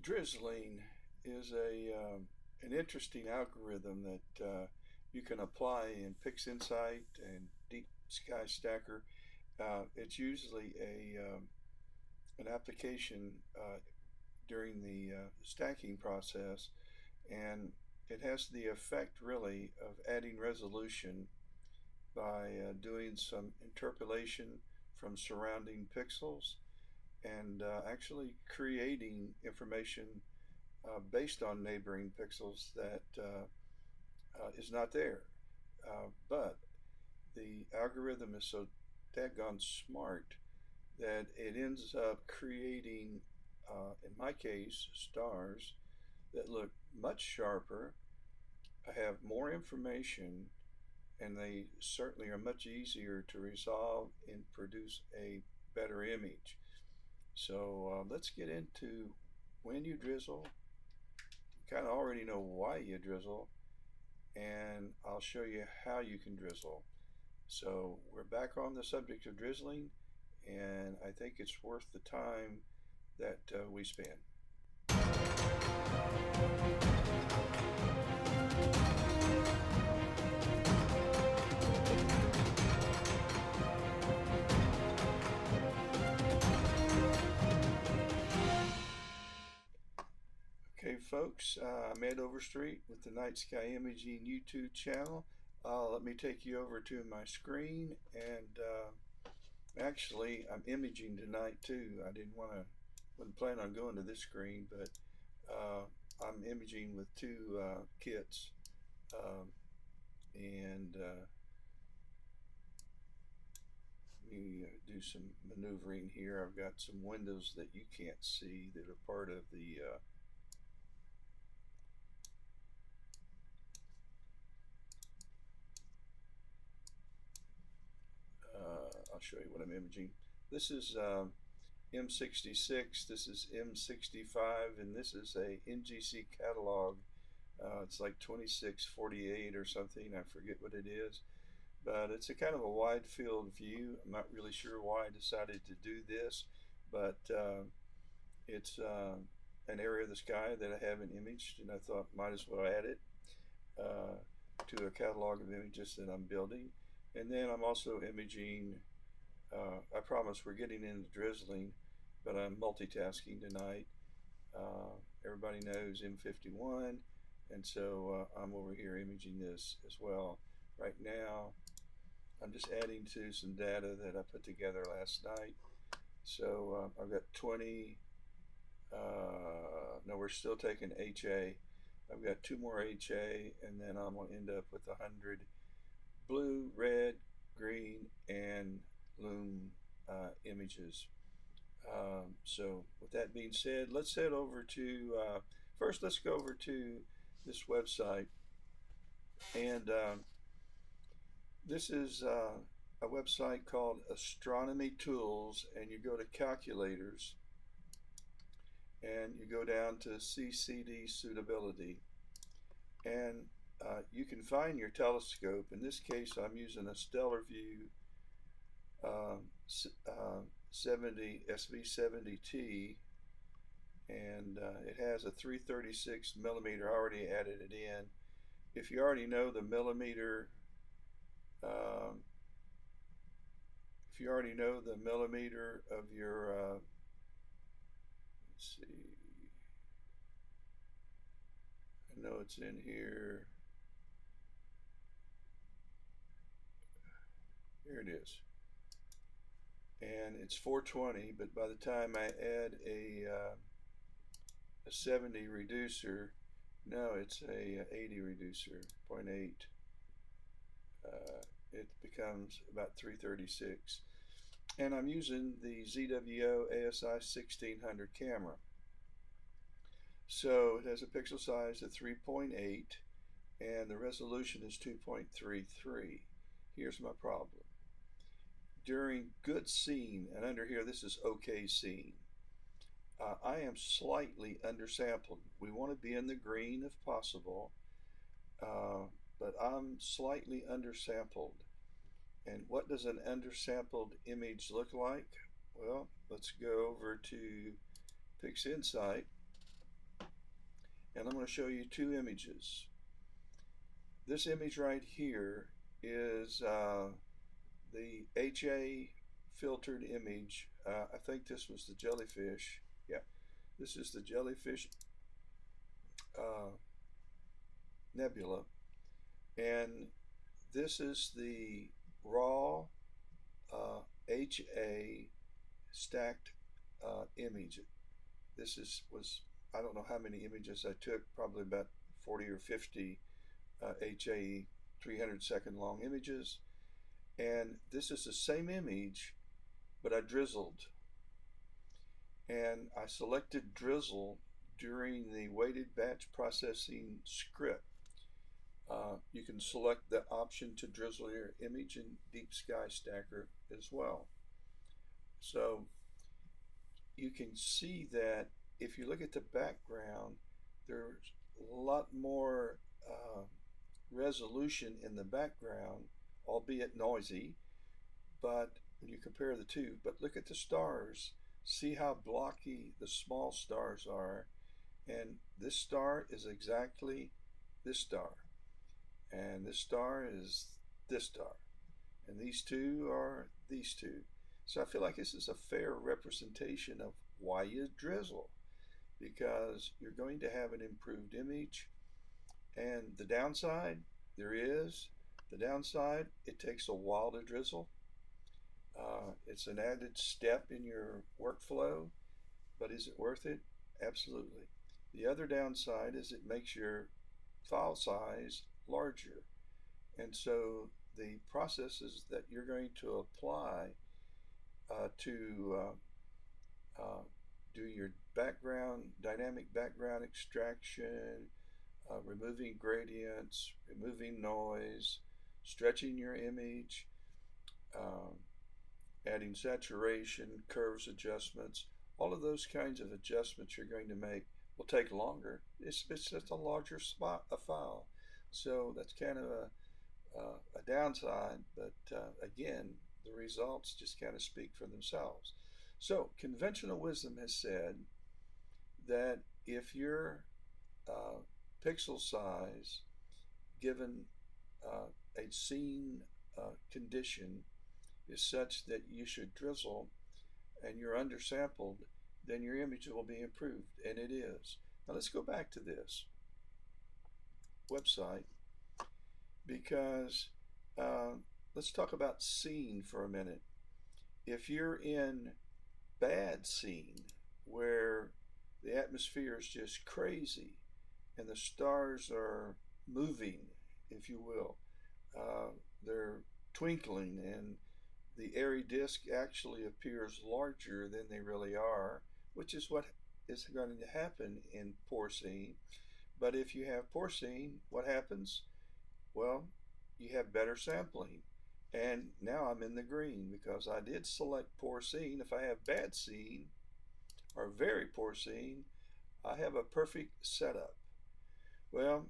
Drizzling is an interesting algorithm that you can apply in Pix Insight and Deep Sky Stacker. It's usually an application during the stacking process, and it has the effect really of adding resolution by doing some interpolation from surrounding pixels and actually creating information based on neighboring pixels that is not there. But the algorithm is so daggone smart that it ends up creating, in my case, stars that look much sharper, have more information, and they certainly are much easier to resolve and produce a better image. So let's get into when you drizzle. You kind of already know why you drizzle, and I'll show you how you can drizzle. So we're back on the subject of drizzling, and I think it's worth the time that we spend. Okay, folks, I'm Ed Overstreet with the Night Sky Imaging YouTube channel. Let me take you over to my screen, and actually, I'm imaging tonight too. Wasn't planning on going to this screen, but I'm imaging with two kits, and let me do some maneuvering here. I've got some windows that you can't see that are part of the I'll show you what I'm imaging. This is M66, this is M65, and this is a NGC catalog. It's like 2648 or something, I forget what it is. But it's a kind of a wide field view. I'm not really sure why I decided to do this, but it's an area of the sky that I haven't imaged, and I thought might as well add it to a catalog of images that I'm building. And then I'm also imaging, I promise we're getting into drizzling, but I'm multitasking tonight. Everybody knows M51, and so I'm over here imaging this as well. Right now, I'm just adding to some data that I put together last night. So I've got 20, no, we're still taking HA. I've got two more HA, and then I'm going to end up with 100 blue, red, green, and loom images. So with that being said, let's head over to, first let's go over to this website. And this is a website called Astronomy Tools, and you go to calculators and you go down to CCD suitability, and you can find your telescope. In this case, I'm using a Stellar View 70 SV70T, and it has a 336 millimeter. I already added it in. If you already know the millimeter, if you already know the millimeter of your, let's see, I know it's in here. Here it is. And it's 420, but by the time I add a 70 reducer, no, it's a 80 reducer, 0.8. It becomes about 336. And I'm using the ZWO ASI 1600 camera. So it has a pixel size of 3.8 and the resolution is 2.33. Here's my problem. During good scene, and under here this is okay scene, I am slightly undersampled. We want to be in the green if possible, but I'm slightly undersampled. And what does an undersampled image look like? Well, let's go over to Pix Insight, and I'm going to show you two images. This image right here is the HA filtered image. I think this was the jellyfish. Yeah, this is the jellyfish uh, nebula, and this is the raw HA stacked image. This was, I don't know how many images I took, probably about 40 or 50 HA 300-second long images. And this is the same image, but I drizzled. And I selected Drizzle during the weighted batch processing script. You can select the option to drizzle your image in Deep Sky Stacker as well. So you can see that if you look at the background, there's a lot more resolution in the background, albeit noisy, but when you compare the two, but look at the stars. See how blocky the small stars are, and this star is exactly this star, and this star is this star, and these two are these two. So I feel like this is a fair representation of why you drizzle, because you're going to have an improved image. And the downside, the downside, it takes a while to drizzle. It's an added step in your workflow, but is it worth it? Absolutely. The other downside is it makes your file size larger. And so the processes that you're going to apply to do your dynamic background extraction, removing gradients, removing noise, stretching your image, um, adding saturation, curves adjustments, all of those kinds of adjustments you're going to make will take longer. It's just a larger a file. So that's kind of a downside, but again, the results just kind of speak for themselves. So conventional wisdom has said that if your pixel size given a scene condition is such that you should drizzle and you're undersampled, then your image will be improved, and it is. Now let's go back to this website, because let's talk about scene for a minute. If you're in bad scene where the atmosphere is just crazy and the stars are moving, if you will, they're twinkling, and the airy disk actually appears larger than they really are, which is what is going to happen in porcine. But if you have porcine, what happens? Well, you have better sampling. And now I'm in the green because I did select porcine. If I have bad scene or very porcine, I have a perfect setup. Well,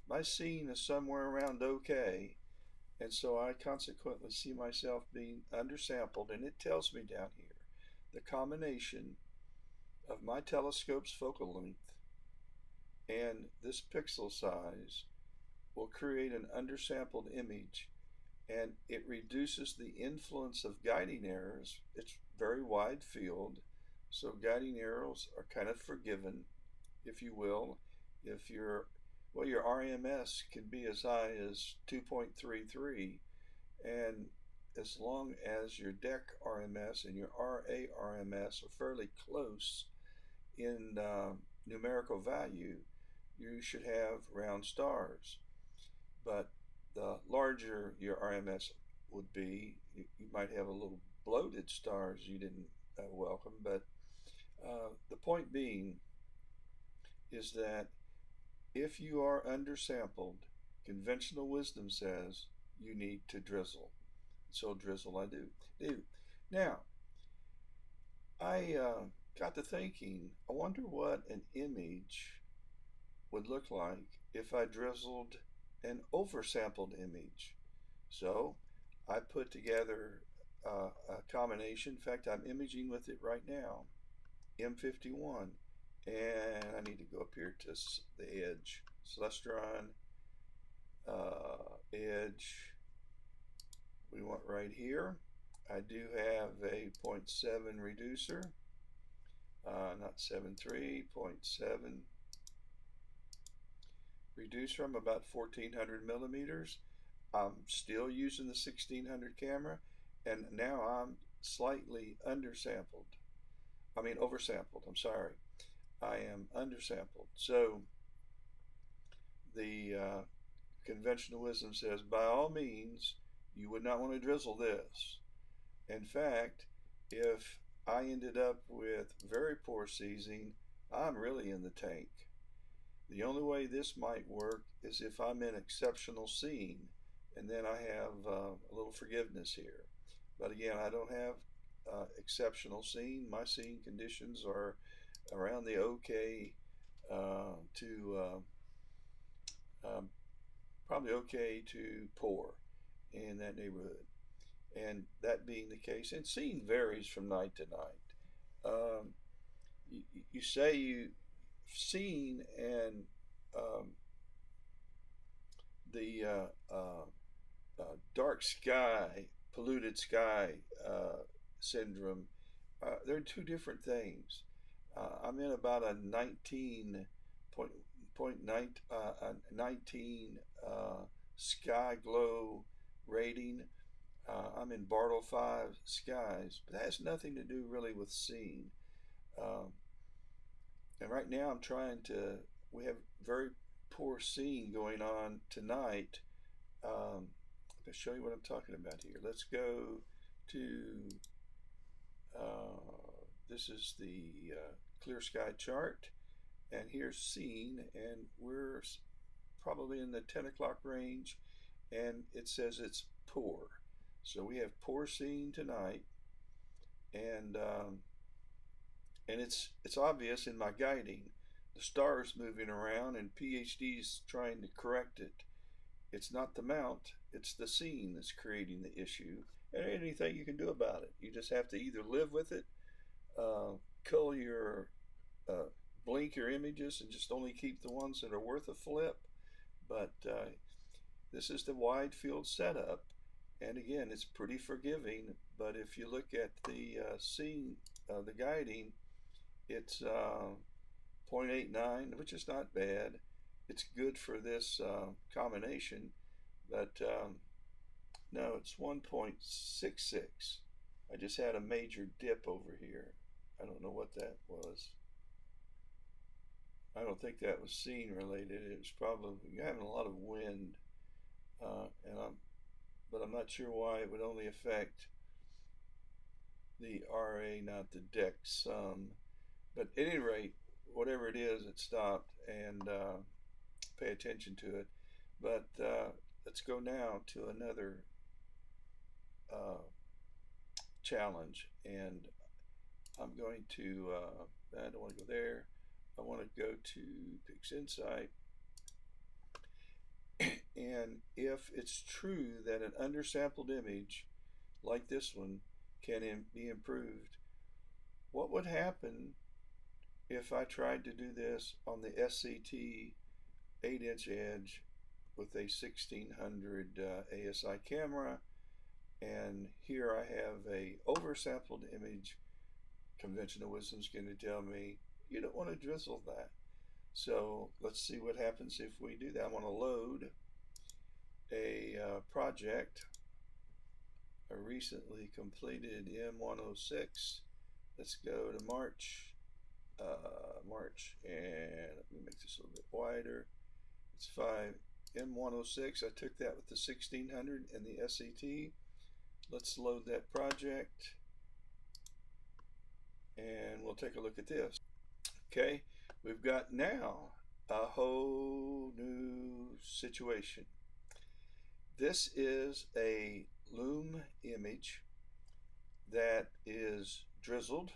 my scene is somewhere around okay, and so I consequently see myself being undersampled, and it tells me down here the combination of my telescope's focal length and this pixel size will create an undersampled image, and it reduces the influence of guiding errors. It's very wide field, so guiding errors are kind of forgiven, if you will. If your RMS can be as high as 2.33, and as long as your deck RMS and your RA RMS are fairly close in numerical value, you should have round stars. But the larger your RMS would be, you might have a little bloated stars you didn't welcome. But the point being is that if you are undersampled, conventional wisdom says you need to drizzle. So drizzle I do. Now, I got to thinking, I wonder what an image would look like if I drizzled an oversampled image. So I put together a combination. In fact, I'm imaging with it right now, M51 and I need to go up here to the edge. Celestron, edge, we want right here. I do have a 0.7 reducer, not 7.3, 0.7 reducer. I'm about 1400 millimeters. I'm still using the 1600 camera, and now I'm slightly undersampled. I mean oversampled, I'm sorry. I am undersampled. So the conventional wisdom says, by all means, you would not want to drizzle this. In fact, if I ended up with very poor seizing, I'm really in the tank. The only way this might work is if I'm in exceptional seeing, and then I have a little forgiveness here. But again, I don't have exceptional seeing. My seeing conditions are around the okay to probably okay to poor in that neighborhood. And that being the case, and seeing varies from night to night. You say you've seen, and the dark sky, polluted sky syndrome, they're two different things. I'm in about a 19 sky glow rating. I'm in Bartle 5 skies, but that has nothing to do really with seeing. Um, and right now we have very poor seeing going on tonight. I'll show you what I'm talking about here. Let's go to, this is the clear sky chart, and here's seeing, and we're probably in the 10 o'clock range, and it says it's poor. So we have poor seeing tonight, and it's obvious in my guiding. The stars moving around, and PhD's trying to correct it. It's not the mount, it's the seeing that's creating the issue, and anything you can do about it. You just have to either live with it, cull your, blink your images, and just only keep the ones that are worth a flip. But this is the wide field setup, and again, it's pretty forgiving. But if you look at the seeing, the guiding, it's 0.89, which is not bad. It's good for this combination, but no, it's 1.66. I just had a major dip over here. I don't know what that was. I don't think that was scene related. It was probably having a lot of wind, but I'm not sure why it would only affect the RA, not the deck sum. But at any rate, whatever it is, it stopped, and pay attention to it. But let's go now to another challenge, and I'm going to, I don't want to go there. I want to go to Pix Insight, and if it's true that an undersampled image like this one can be improved, what would happen if I tried to do this on the SCT 8-inch edge with a 1600 ASI camera? And here I have a oversampled image. Conventional wisdom is going to tell me you don't want to drizzle that. So let's see what happens if we do that. I want to load a project, a recently completed M106. Let's go to March, and let me make this a little bit wider. It's 5 M106. I took that with the 1600 and the SCT. Let's load that project, and we'll take a look at this. Okay, we've got now a whole new situation. This is a loom image that is drizzled.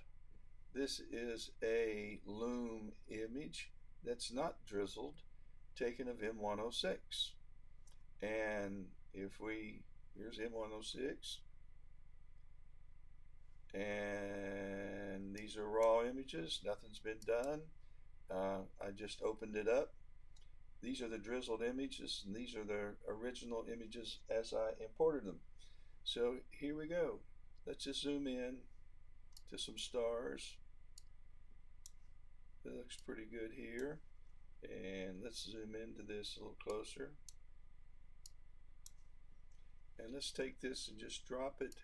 This is a loom image that's not drizzled, taken of M106. And if we, here's M106, and these are raw images, nothing's been done. I just opened it up. These are the drizzled images, and these are the original images as I imported them. So here we go. Let's just zoom in to some stars. It looks pretty good here. And let's zoom into this a little closer. And let's take this and just drop it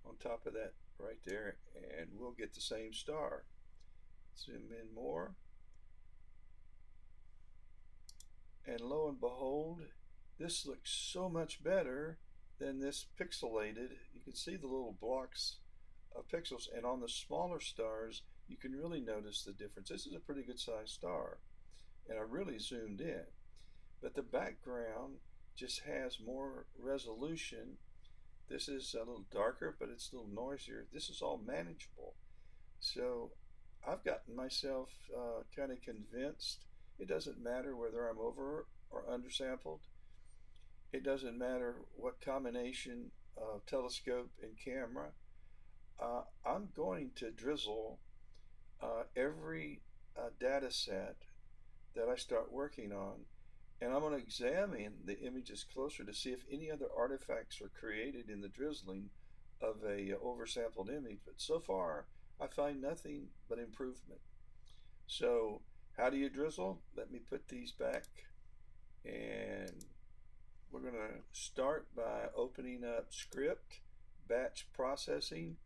on top of that right there, and we'll get the same star. Zoom in more. And lo and behold, this looks so much better than this pixelated. You can see the little blocks of pixels, and on the smaller stars you can really notice the difference. This is a pretty good sized star, and I really zoomed in, but the background just has more resolution. This is a little darker, but it's a little noisier. This is all manageable. So I've gotten myself kind of convinced it doesn't matter whether I'm over or undersampled. It doesn't matter what combination of telescope and camera. I'm going to drizzle every data set that I start working on, and I'm going to examine the images closer to see if any other artifacts are created in the drizzling of a oversampled image. But so far, I find nothing but improvement. So how do you drizzle? Let me put these back, and we're going to start by opening up script, batch processing,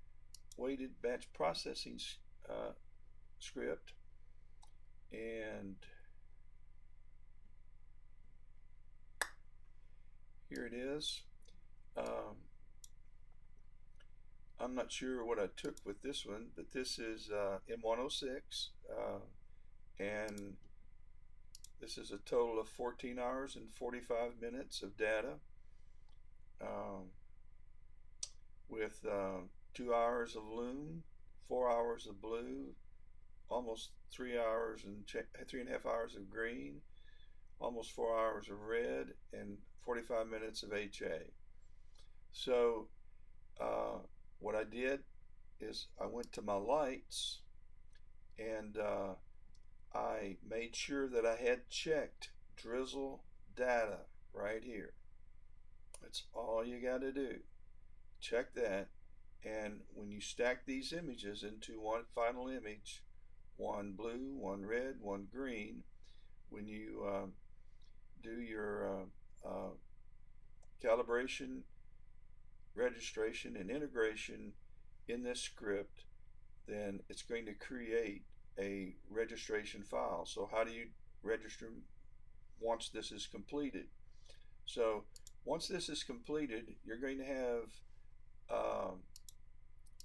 weighted batch processing script, and here it is. I'm not sure what I took with this one, but this is M106, and this is a total of 14 hours and 45 minutes of data, with 2 hours of lume, 4 hours of blue, almost 3 hours and 3.5 hours of green, almost 4 hours of red, and 45 minutes of HA. So what I did is I went to my lights, and I made sure that I had checked drizzle data right here. That's all you got to do. Check that, and when you stack these images into one final image, one blue, one red, one green, when you do your calibration, registration, and integration in this script, then it's going to create a registration file. So how do you register once this is completed? So once this is completed, you're going to have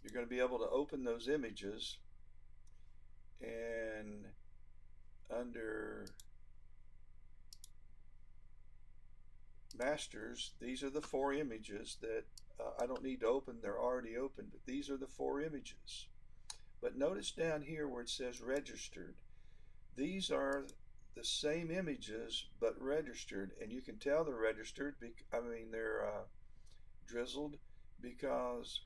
you're going to be able to open those images, and under masters, these are the 4 images that I don't need to open. They're already open, but these are the 4 images. But notice down here where it says registered, these are the same images but registered, and you can tell they're registered. I mean, they're drizzled because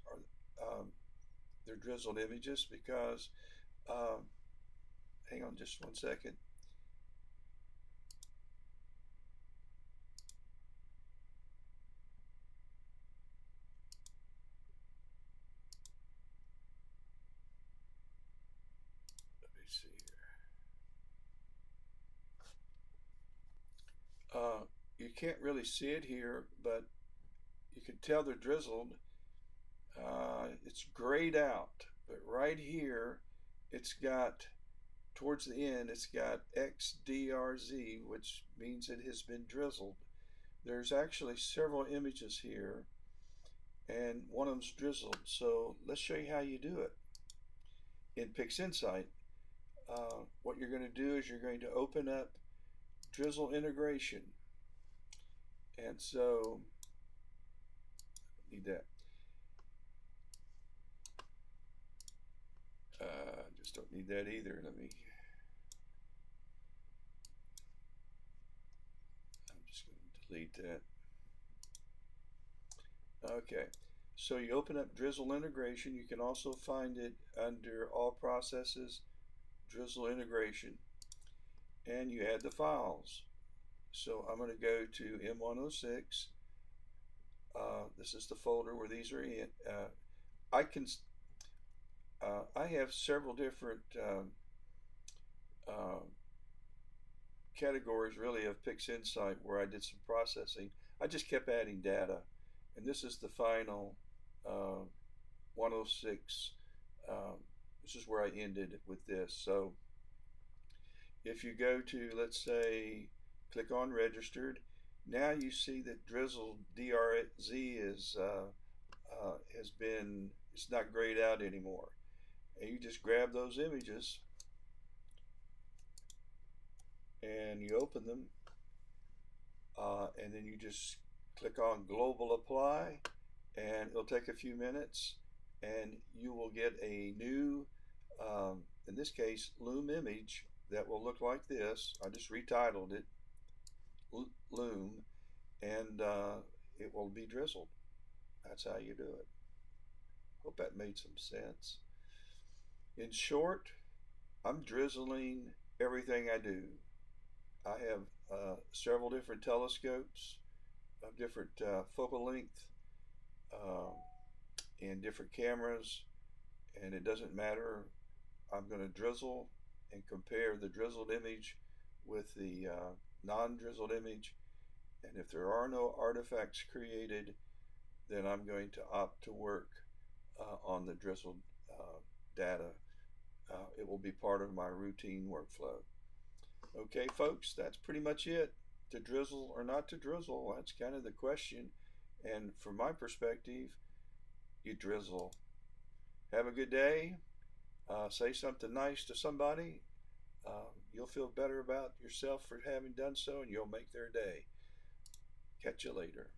they're drizzled images because hang on just one second. Let me see here. You can't really see it here, but you can tell they're drizzled. It's grayed out, but right here it's got, towards the end, it's got XDRZ, which means it has been drizzled. There's actually several images here, and one of them's drizzled. So let's show you how you do it. In Pix Insight, what you're going to do is you're going to open up Drizzle integration. And so, I need that. Just don't need that either. I'm just going to delete that. Okay, so you open up Drizzle integration. You can also find it under all processes, Drizzle integration. and you add the files. So I'm going to go to M106. This is the folder where these are in. I can I have several different uh, categories really of Pix Insight where I did some processing. I just kept adding data, and this is the final 106. Um, this is where I ended with this. So if you go to, let's say, click on registered, now you see that Drizzle DRZ has been, it's not grayed out anymore. And you just grab those images and you open them, and then you just click on global apply, and it'll take a few minutes, and you will get a new, in this case, Loom image that will look like this. I just retitled it Loom, and it will be drizzled. That's how you do it. Hope that made some sense. In short, I'm drizzling everything I do. I have several different telescopes of different focal length, um, and different cameras, and it doesn't matter. I'm going to drizzle and compare the drizzled image with the non-drizzled image, and if there are no artifacts created, then I'm going to opt to work on the drizzled data. It will be part of my routine workflow. Okay, folks, that's pretty much it. To drizzle or not to drizzle, that's kind of the question. And from my perspective, you drizzle. Have a good day. Say something nice to somebody. You'll feel better about yourself for having done so, and you'll make their day. Catch you later.